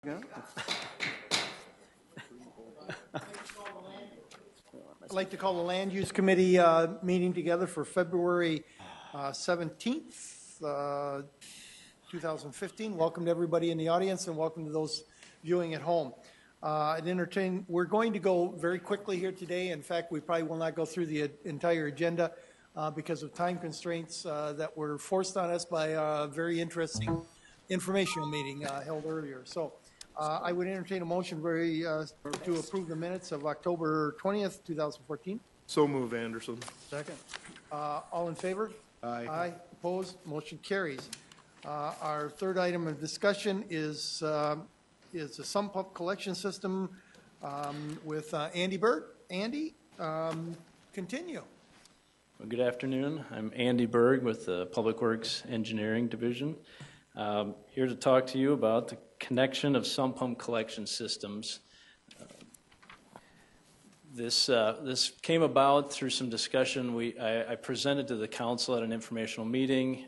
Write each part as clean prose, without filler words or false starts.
Yeah. I'd like to call the Land Use Committee meeting together for February 17th, 2015. Welcome to everybody in the audience and welcome to those viewing at home. We're going to go very quickly here today. In fact, we probably will not go through the entire agenda because of time constraints that were forced on us by a very interesting informational meeting held earlier. So I would entertain a motion to approve the minutes of October 20th, 2014. So move, Anderson. Second. All in favor? Aye. Aye. Opposed? Motion carries. Our third item of discussion is a sump pump collection system with Andy Berg. Andy, continue. Well, good afternoon. I'm Andy Berg with the Public Works Engineering Division. Here to talk to you about the connection of sump pump collection systems. This came about through some discussion. I presented to the council at an informational meeting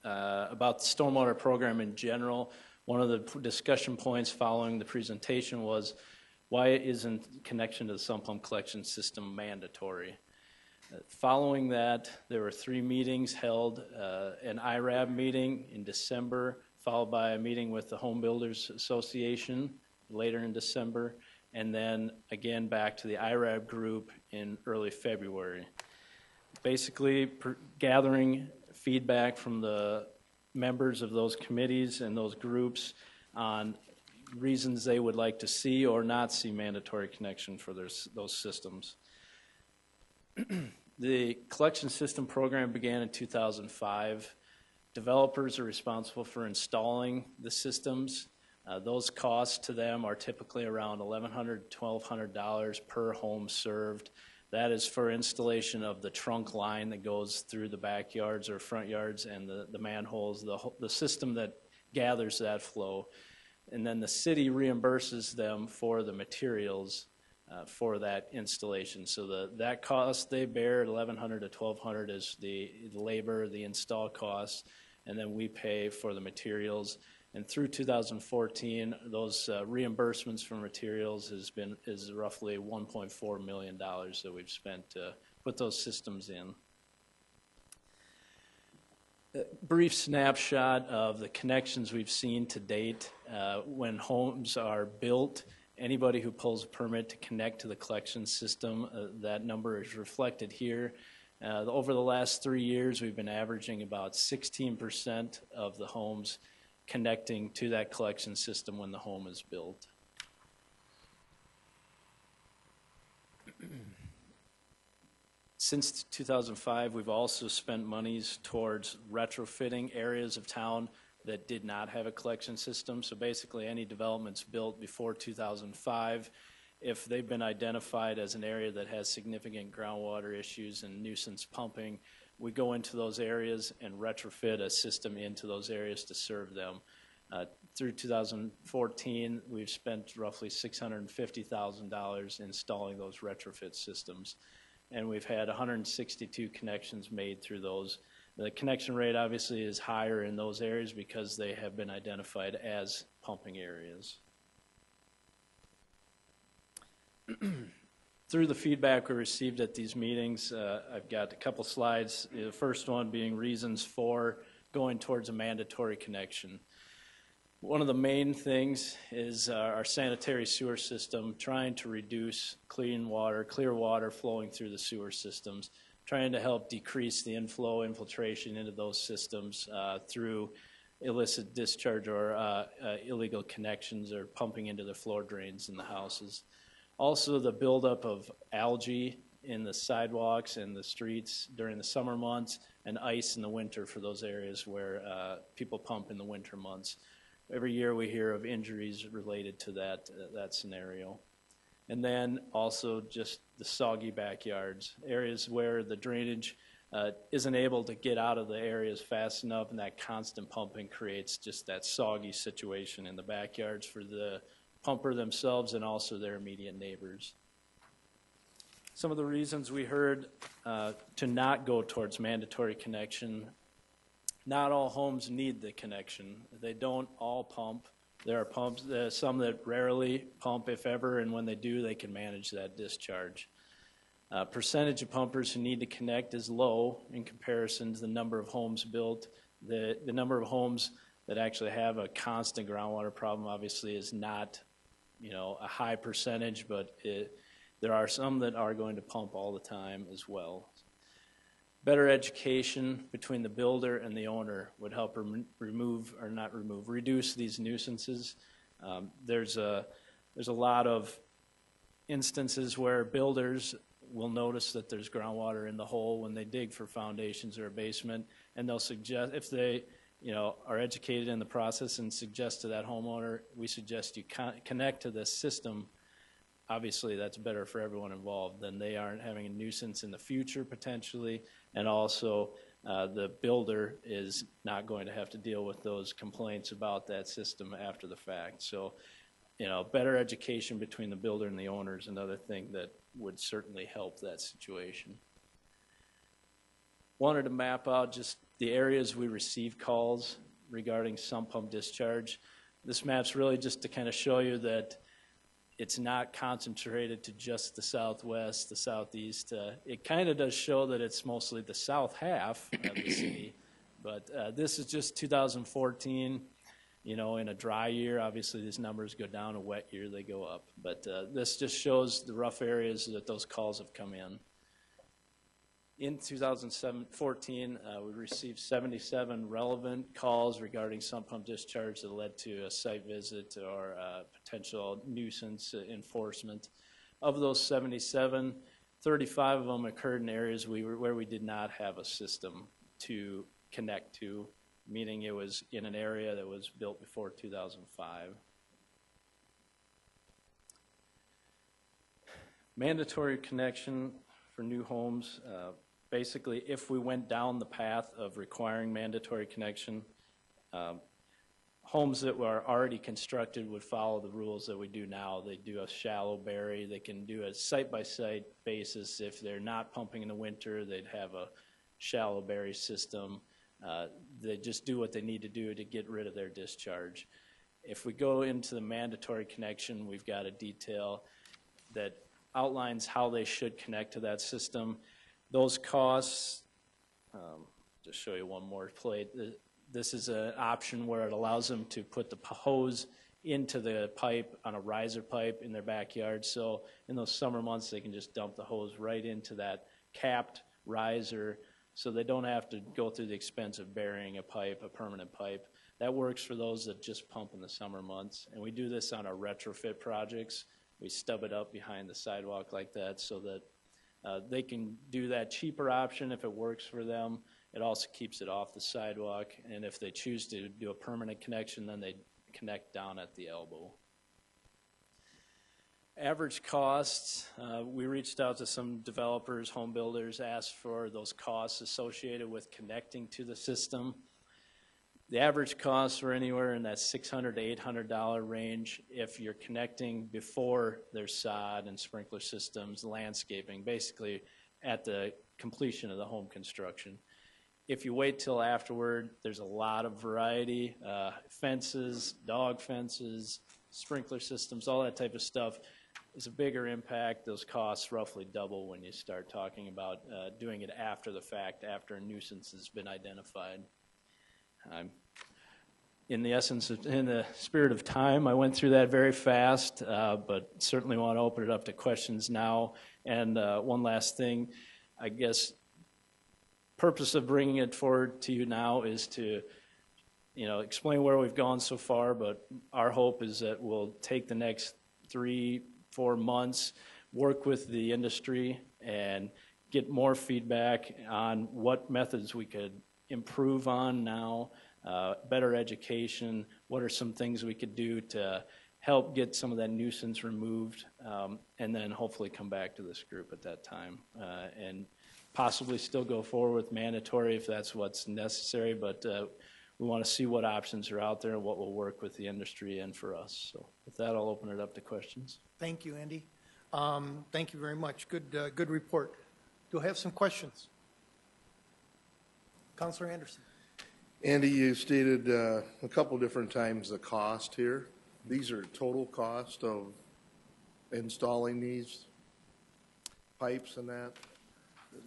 about the stormwater program in general. One of the discussion points following the presentation was, why isn't connection to the sump pump collection system mandatory? Following that, there were 3 meetings held, an IRAB meeting in December, followed by a meeting with the Home Builders Association later in December, and then again back to the IRAB group in early February. Basically, gathering feedback from the members of those committees and those groups on reasons they would like to see or not see mandatory connection for those systems. The collection system program began in 2005. Developers are responsible for installing the systems. Those costs to them are typically around $1,100 to $1,200 per home served. That is for installation of the trunk line that goes through the backyards or front yards and the manholes, the system that gathers that flow. And then the city reimburses them for the materials for that installation. So that cost they bear, $1,100 to $1,200, is the labor, the install costs, and then we pay for the materials. And through 2014, those reimbursements for materials is roughly $1.4 million that we've spent to put those systems in. A brief snapshot of the connections we've seen to date. When homes are built, anybody who pulls a permit to connect to the collection system, that number is reflected here. Over the last 3 years, we've been averaging about 16% of the homes connecting to that collection system when the home is built. Since 2005, we've also spent monies towards retrofitting areas of town that did not have a collection system. So basically any developments built before 2005, if they've been identified as an area that has significant groundwater issues and nuisance pumping, we go into those areas and retrofit a system into those areas to serve them. Through 2014, we've spent roughly $650,000 installing those retrofit systems. And we've had 162 connections made through those. The connection rate obviously is higher in those areas because they have been identified as pumping areas. Through the feedback we received at these meetings, I've got a couple slides. The first one being reasons for going towards a mandatory connection. One of the main things is our sanitary sewer system, trying to reduce clear water flowing through the sewer systems, trying to help decrease the infiltration into those systems through illicit discharge or illegal connections or pumping into the floor drains in the houses. Also, the buildup of algae in the sidewalks and the streets during the summer months and ice in the winter for those areas where people pump in the winter months. Every year we hear of injuries related to that scenario. And then also just the soggy backyards, areas where the drainage isn't able to get out of the areas fast enough, and that constant pumping creates just that soggy situation in the backyards for the pumper themselves and also their immediate neighbors. Some of the reasons we heard to not go towards mandatory connection: not all homes need the connection. They don't all pump There are pumps, some that rarely pump, if ever, and when they do, they can manage that discharge. Percentage of pumpers who need to connect is low in comparison to the number of homes built. The number of homes that actually have a constant groundwater problem obviously is not, a high percentage, but there are some that are going to pump all the time as well. Better education between the builder and the owner would help reduce these nuisances. There's a lot of instances where builders will notice that there's groundwater in the hole when they dig for foundations or a basement, and they'll suggest, if they are educated in the process, and suggest to that homeowner, we suggest you connect to this system. Obviously, that's better for everyone involved. Then they aren't having a nuisance in the future potentially, and also the builder is not going to have to deal with those complaints about that system after the fact. So, better education between the builder and the owner is another thing that would certainly help that situation. Wanted to map out just the areas we receive calls regarding sump pump discharge. This map's really just to kind of show you that it's not concentrated to just the southwest, the southeast. It kind of does show that it's mostly the south half of the city, but this is just 2014. In a dry year, obviously these numbers go down. A wet year, they go up. But this just shows the rough areas that those calls have come in. In 2014, we received 77 relevant calls regarding sump pump discharge that led to a site visit or potential nuisance enforcement. Of those 77, 35 of them occurred in areas where we did not have a system to connect to, meaning it was in an area that was built before 2005. Mandatory connection for new homes. Basically, if we went down the path of requiring mandatory connection, homes that were already constructed would follow the rules that we do now. They do a shallow bury. They can do a site-by-site basis. If they're not pumping in the winter, they'd have a shallow bury system. They just do what they need to do to get rid of their discharge. If we go into the mandatory connection, we've got a detail that outlines how they should connect to that system. Those costs, just show you one more plate. This is an option where it allows them to put the hose into the pipe on a riser pipe in their backyard. So in those summer months, they can just dump the hose right into that capped riser, so they don't have to go through the expense of burying a pipe, a permanent pipe. That works for those that just pump in the summer months. And we do this on our retrofit projects. We stub it up behind the sidewalk like that so that they can do that cheaper option if it works for them. It also keeps it off the sidewalk. And if they choose to do a permanent connection, then they connect down at the elbow. Average costs, we reached out to some developers, home builders, asked for those costs associated with connecting to the system. The average costs were anywhere in that $600 to $800 range if you're connecting before there's sod and sprinkler systems, landscaping, basically at the completion of the home construction. If you wait till afterward, there's a lot of variety, fences, dog fences, sprinkler systems, all that type of stuff. Is a bigger impact. Those costs roughly double when you start talking about doing it after the fact, after a nuisance has been identified. In the spirit of time, I went through that very fast, but certainly want to open it up to questions now. And one last thing, I guess, purpose of bringing it forward to you now is to, explain where we've gone so far. But our hope is that we'll take the next 3-4 months, work with the industry, and get more feedback on what methods we could improve on now, better education, what are some things we could do to help get some of that nuisance removed, and then hopefully come back to this group at that time, and possibly still go forward with mandatory if that's what's necessary, but we want to see what options are out there and what will work with the industry and for us. So with that, I'll open it up to questions. Thank you, Andy. Thank you very much. Good report. Do I have some questions? Councilor Anderson. Andy, you stated a couple different times the cost here. these are total cost of installing these pipes and that?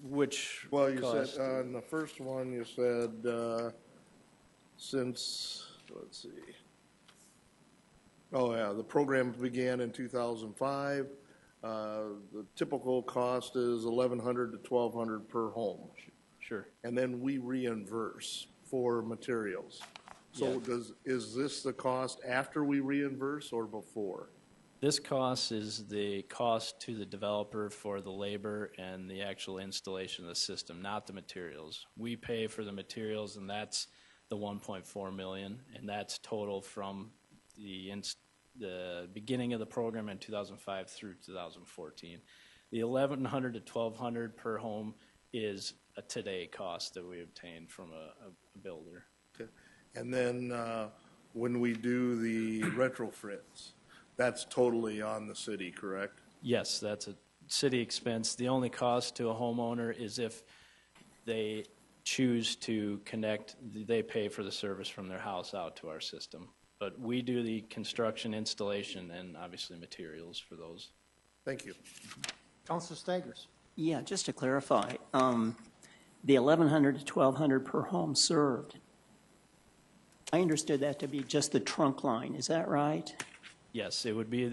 Which Well, you cost? said, on the first one, you said, since, let's see. Oh, yeah, the program began in 2005. The typical cost is $1,100 to $1,200 per home. Sure. And then we reimburse for materials. So Yeah. is this the cost after we reimburse or before? This cost is the cost to the developer for the labor and the actual installation of the system, not the materials. We pay for the materials, and that's the 1.4 million, and that's total from the beginning of the program in 2005 through 2014. The 1,100 to 1,200 per home is a today cost that we obtained from a builder. Okay. And then when we do the retrofits, that's totally on the city, correct? Yes, that's a city expense. The only cost to a homeowner is if they choose to connect, they pay for the service from their house out to our system. But we do the construction, installation, and obviously materials for those. Thank you. Councilor Staggers. Yeah, just to clarify, the 1,100 to 1,200 per home served, I understood that to be just the trunk line. Is that right? Yes, it would be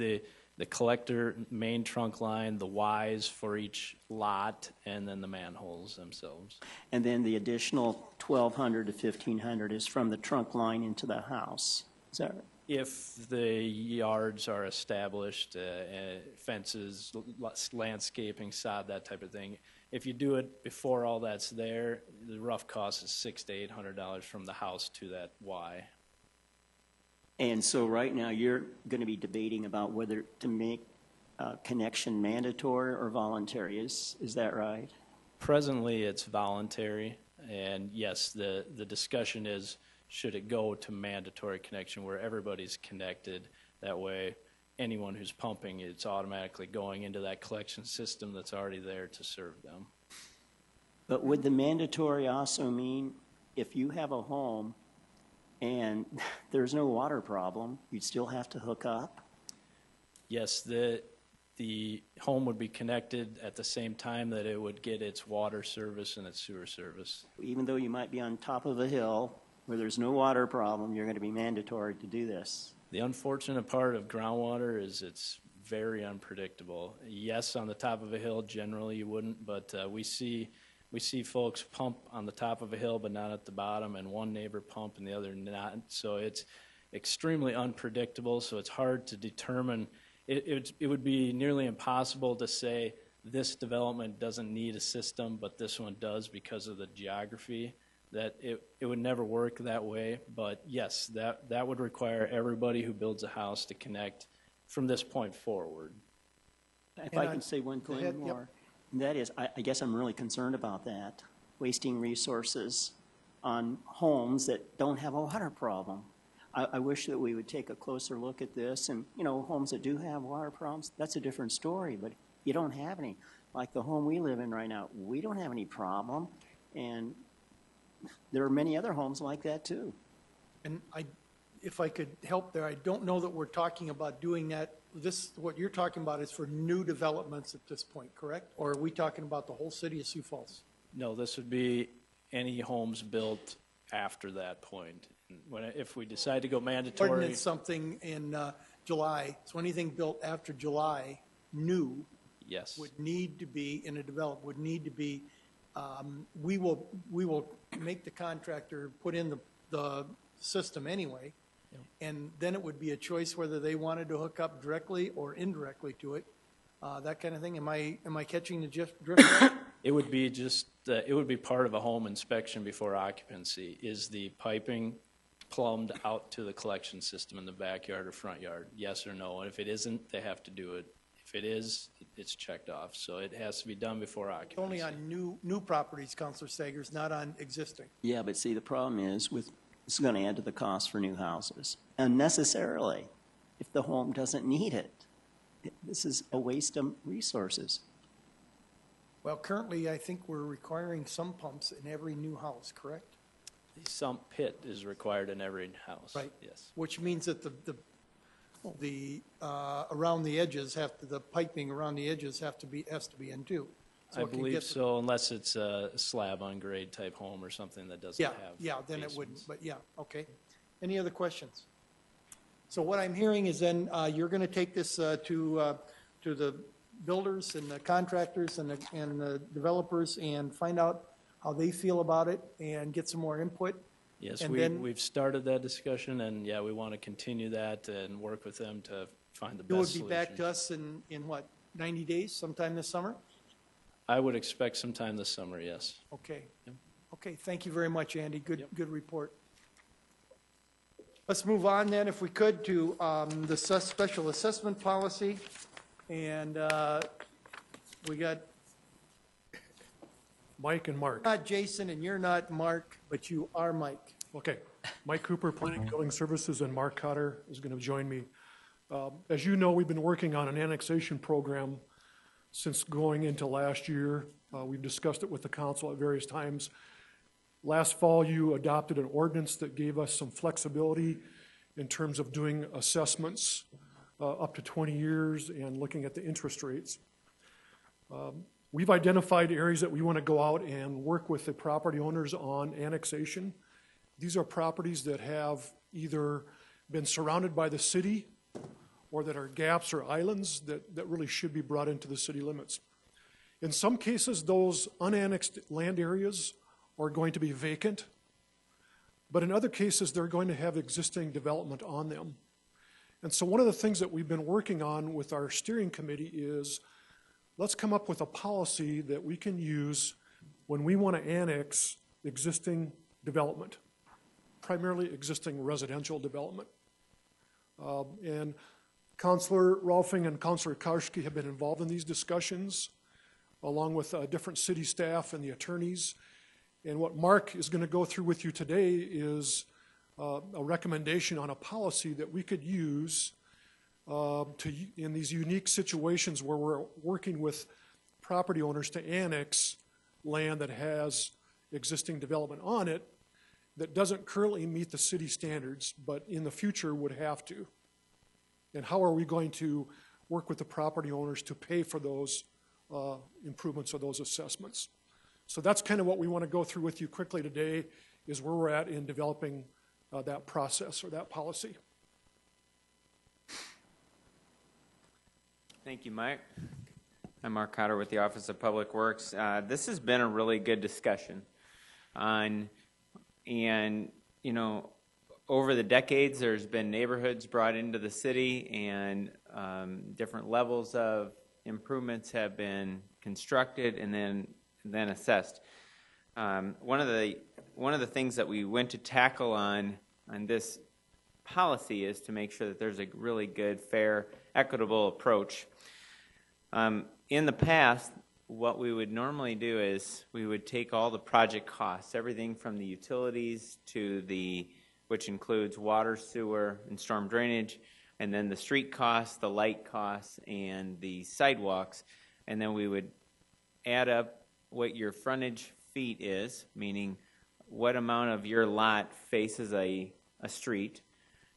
the collector main trunk line, the Ys for each lot, and then the manholes themselves. And then the additional 1,200 to 1,500 is from the trunk line into the house. Is that right? If the yards are established, fences, landscaping, sod, that type of thing. If you do it before all that's there, the rough cost is $600 to $800 from the house to that Y. And so right now, you're going to be debating about whether to make connection mandatory or voluntary. Is that right? Presently, it's voluntary, and yes, the discussion is, should it go to mandatory connection where everybody's connected? That way, anyone who's pumping, it's automatically going into that collection system that's already there to serve them. But would the mandatory also mean if you have a home and there's no water problem, you'd still have to hook up? Yes, the home would be connected at the same time that it would get its water service and its sewer service. Even though you might be on top of a hill where there's no water problem, you're going to be mandatory to do this. The unfortunate part of groundwater is it's very unpredictable. Yes, on the top of a hill, generally you wouldn't, but we see folks pump on the top of a hill but not at the bottom, and one neighbor pump and the other not. So it's extremely unpredictable, so it's hard to determine. It would be nearly impossible to say this development doesn't need a system, but this one does because of the geography. That it would never work that way, but yes, that would require everybody who builds a house to connect from this point forward. If I can say one thing more. Yep. And that is, I guess I'm really concerned about that, wasting resources on homes that don't have a water problem. I wish that we would take a closer look at this, and, homes that do have water problems, that's a different story, but you don't have any. Like the home we live in right now, we don't have any problem, and there are many other homes like that too. And if I could help there, I don't know that we're talking about doing that. What you're talking about is for new developments at this point, correct? Or are we talking about the whole city of Sioux Falls? No, this would be any homes built after that point. If we decide to go mandatory. Ordinance something in July, so anything built after July, new, Yes. would need to be, in a development, would need to be, we will make the contractor put in the system anyway, and then it would be a choice whether they wanted to hook up directly or indirectly to it, that kind of thing. Am I catching the drift there? It would be it would be part of a home inspection before occupancy. Is the piping plumbed out to the collection system in the backyard or front yard? Yes or no? And if it isn't, they have to do it. If it is, it's checked off. So it has to be done before occupancy. Only on new properties, Councilor Staggers, not on existing. Yeah, but see, the problem is this is going to add to the cost for new houses unnecessarily if the home doesn't need it. This is a waste of resources. Well, currently, I think we're requiring sump pumps in every new house, correct? The sump pit is required in every house. Right. Yes. Which means that around the edges the piping around the edges has to be in too. So I it can believe get- so, unless it's a slab on grade type home or something that doesn't Yeah, have yeah, then it basements. wouldn't, but yeah, okay. Any other questions? So what I'm hearing is then you're going to take this to the builders and the contractors and the developers and find out how they feel about it and get some more input. Yes, And then- we've started that discussion, and yeah, we want to continue that and work with them to find the You would best be solution. back to us in what, 90 days, sometime this summer? I would expect sometime this summer, yes. Okay. Okay, thank you very much, Andy. Good report. Let's move on then, if we could, to the special assessment policy. And we got, Mike and Mark. not Jason and you're not Mark, but you are Mike. Okay. Mike Cooper, Planning and Building Services, and Mark Cotter is going to join me. As you know, we've been working on an annexation program since going into last year. We've discussed it with the council at various times. Last fall, you adopted an ordinance that gave us some flexibility in terms of doing assessments up to 20 years and looking at the interest rates. We've identified areas that we want to go out and work with the property owners on annexation. These are properties that have either been surrounded by the city or that are gaps or islands that really should be brought into the city limits. In some cases, those unannexed land areas are going to be vacant, but in other cases, they're going to have existing development on them. And so one of the things that we've been working on with our steering committee is let's come up with a policy that we can use when we want to annex existing development, primarily existing residential development. And Councilor Rolfing and Councilor Karski have been involved in these discussions, along with different city staff and the attorneys. And what Mark is going to go through with you today is a recommendation on a policy that we could use in these unique situations where we're working with property owners to annex land that has existing development on it that doesn't currently meet the city standards, but in the future would have to. And how are we going to work with the property owners to pay for those improvements or those assessments? So that's kind of what we want to go through with you quickly today, is where we're at in developing that process or that policy. Thank you, Mike. I'm Mark Cotter with the Office of Public Works. This has been a really good discussion on, and you know, over the decades, there's been neighborhoods brought into the city, and different levels of improvements have been constructed and then assessed. One of the things that we went to tackle on this policy is to make sure that there's a really good, fair, equitable approach. In the past, what we would normally do is we would take all the project costs, everything from the utilities to which includes water, sewer, and storm drainage, and then the street costs, the light costs, and the sidewalks, and then we would add up what your frontage feet is, meaning what amount of your lot faces a street.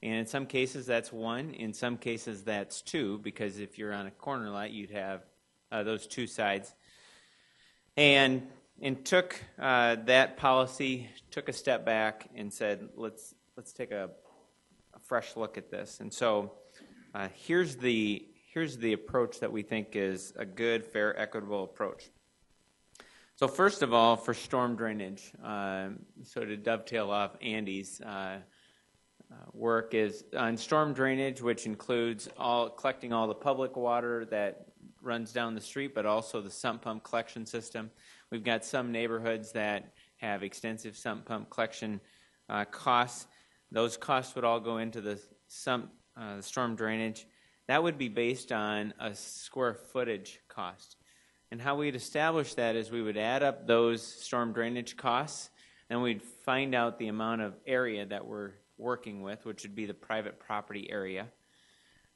And in some cases that's 1, in some cases that's 2, because if you're on a corner lot, you'd have those 2 sides. And took that policy, took a step back and said, let's take a fresh look at this. And so here's the approach that we think is a good, fair, equitable approach. So first of all, for storm drainage, so to dovetail off Andy's work, is on storm drainage, which includes collecting all the public water that runs down the street, but also the sump pump collection system. We've got some neighborhoods that have extensive sump pump collection costs. Those costs would all go into the storm drainage. That would be based on a square footage cost. And how we'd establish that is we would add up those storm drainage costs, and we'd find out the amount of area that we're working with, which would be the private property area.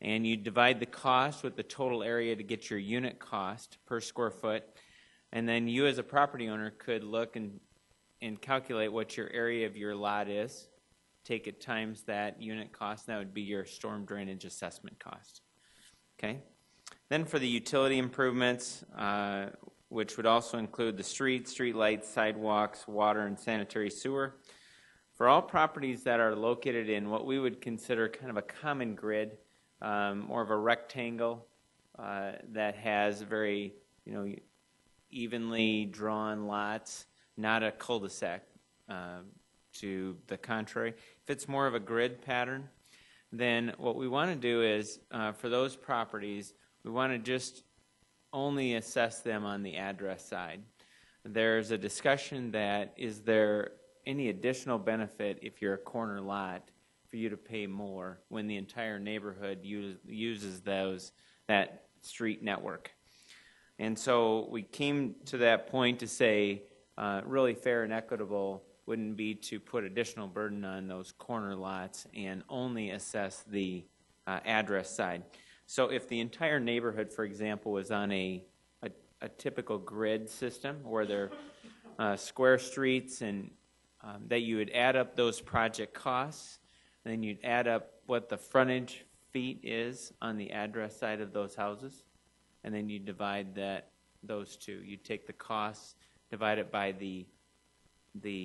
And you divide the cost with the total area to get your unit cost per square foot. And then you as a property owner could look and calculate what your area of your lot is. take it times that unit cost, and that would be your storm drainage assessment cost. Okay? Then for the utility improvements, which would also include the streets, street lights, sidewalks, water, and sanitary sewer. For all properties that are located in what we would consider kind of a common grid, more of a rectangle that has very, evenly drawn lots, not a cul-de-sac. To the contrary, if it's more of a grid pattern, then what we want to do is, for those properties, we want to just only assess them on the address side. There's a discussion that is there any additional benefit if you're a corner lot for you to pay more when the entire neighborhood uses that street network. And so we came to that point to say really fair and equitable wouldn't be to put additional burden on those corner lots and only assess the address side. So if the entire neighborhood, for example, was on a typical grid system where there are square streets and that you would add up those project costs, and then you'd add up what the frontage feet is on the address side of those houses, and then you divide those two. You take the costs, divide it by the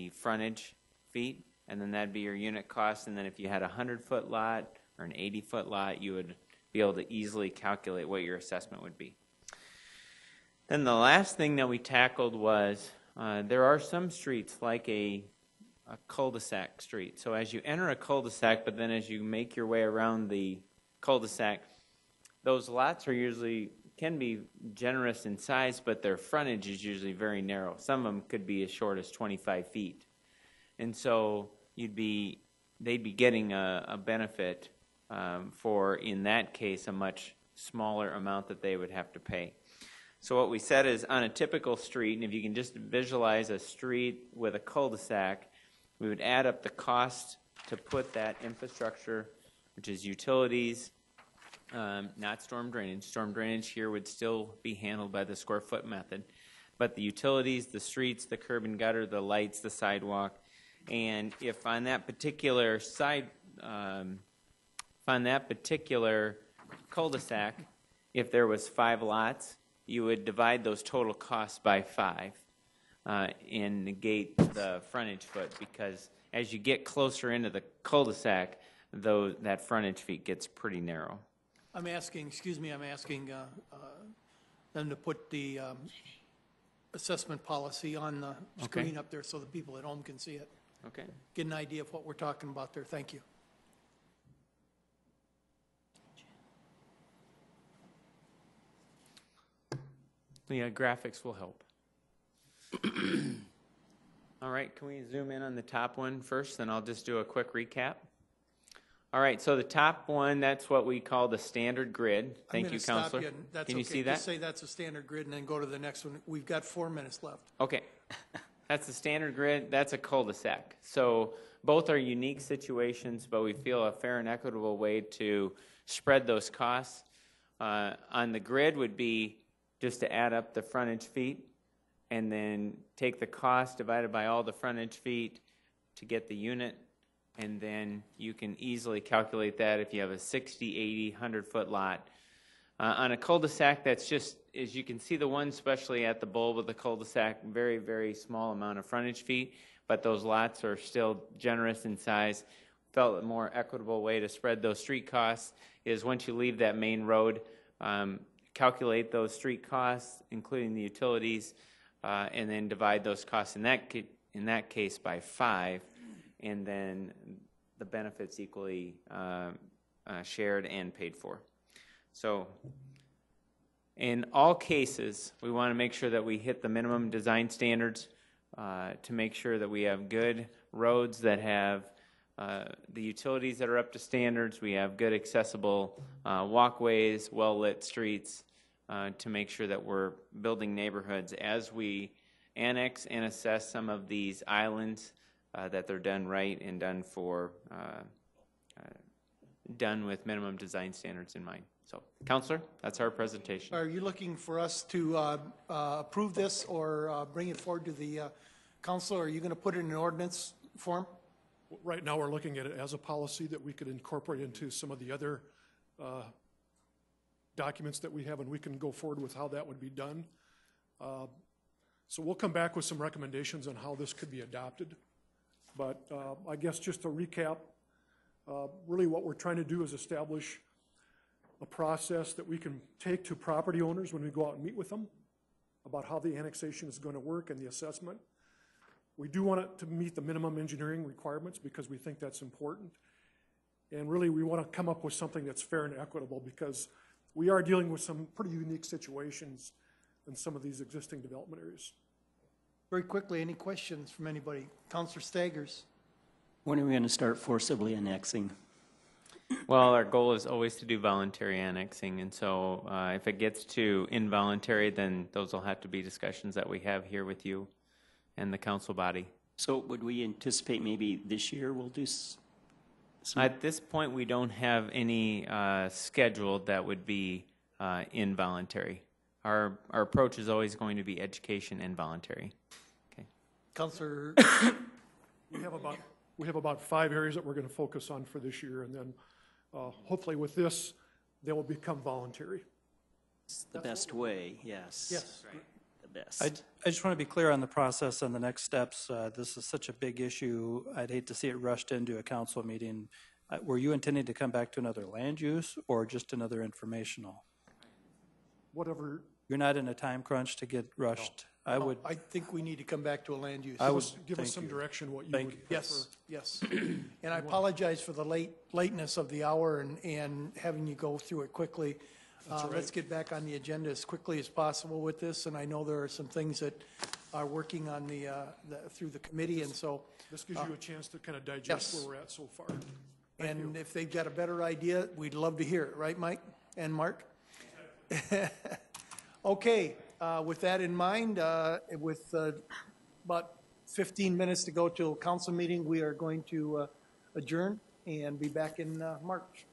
frontage feet, and then that'd be your unit cost. And then if you had a 100-foot lot or an 80-foot lot, you would be able to easily calculate what your assessment would be. Then the last thing that we tackled was there are some streets like a cul-de-sac street. So as you enter a cul-de-sac, but then as you make your way around the cul-de-sac, those lots can be generous in size, but their frontage is usually very narrow. Some of them could be as short as 25 feet. And so they'd be getting a benefit for, in that case, a much smaller amount that they would have to pay. So what we said is on a typical street, and if you can just visualize a street with a cul-de-sac, we would add up the cost to put that infrastructure, which is utilities, not storm drainage. Storm drainage here would still be handled by the square foot method. But the utilities, the streets, the curb and gutter, the lights, the sidewalk, and if on that particular cul-de-sac, if there was 5 lots, you would divide those total costs by 5 and negate the frontage foot, because as you get closer into the cul-de-sac, that frontage feet gets pretty narrow. I'm asking them to put the assessment policy on the screen up there so the people at home can see it. Okay. Get an idea of what we're talking about there. Thank you. The graphics will help. All right, can we zoom in on the top one first, then I'll just do a quick recap. All right, so the top one, that's what we call the standard grid. Thank you, Counselor. Can you see that? Just say that's a standard grid and then go to the next one. We've got 4 minutes left. Okay. That's the standard grid. That's a cul-de-sac. So both are unique situations, but we feel a fair and equitable way to spread those costs. On the grid would be just to add up the frontage feet and then take the cost divided by all the frontage feet to get the unit. And then you can easily calculate that if you have a 60, 80, 100-foot lot. On a cul-de-sac, that's just, as you can see, the one especially at the bulb of the cul-de-sac, very, very small amount of frontage feet, but those lots are still generous in size. Felt a more equitable way to spread those street costs is once you leave that main road, calculate those street costs, including the utilities, and then divide those costs in that case by 5. And then the benefits equally shared and paid for. So in all cases, we want to make sure that we hit the minimum design standards to make sure that we have good roads that have the utilities that are up to standards. We have good accessible walkways, well-lit streets to make sure that we're building neighborhoods as we annex and assess some of these islands. That they're done right and done with minimum design standards in mind. So, Counselor, that's our presentation. Are you looking for us to approve this or bring it forward to the council? Or are you going to put it in an ordinance form? Right now, we're looking at it as a policy that we could incorporate into some of the other documents that we have, and we can go forward with how that would be done. So we'll come back with some recommendations on how this could be adopted. But I guess just to recap, really what we're trying to do is establish a process that we can take to property owners when we go out and meet with them about how the annexation is going to work and the assessment. We do want it to meet the minimum engineering requirements because we think that's important. And really, we want to come up with something that's fair and equitable because we are dealing with some pretty unique situations in some of these existing development areas. Very quickly, any questions from anybody? Councilor Staggers. When are we going to start forcibly annexing? Well, our goal is always to do voluntary annexing, and so if it gets to involuntary, then those will have to be discussions that we have here with you and the council body. So would we anticipate maybe this year we'll do At this point, we don't have any scheduled that would be involuntary. Our approach is always going to be education and voluntary. Okay. Councilor. We have about 5 areas that we're going to focus on for this year, and then hopefully with this, they will become voluntary. It's the best way, yes. Yes. The best. I just want to be clear on the process and the next steps. This is such a big issue. I'd hate to see it rushed into a council meeting. Were you intending to come back to another land use or just another informational? Whatever. You're not in a time crunch to get rushed. I think we need to come back to a land use. Give us some direction what you would prefer. Yes, yes. And I apologize for the lateness of the hour and having you go through it quickly. Let's get back on the agenda as quickly as possible with this, and I know there are some things that are working on through the committee, and so. This gives you a chance to kind of digest Yes. where we're at so far. And if they've got a better idea, we'd love to hear it, right, Mike and Mark? Okay, with that in mind, with about 15 minutes to go till council meeting, we are going to adjourn and be back in March.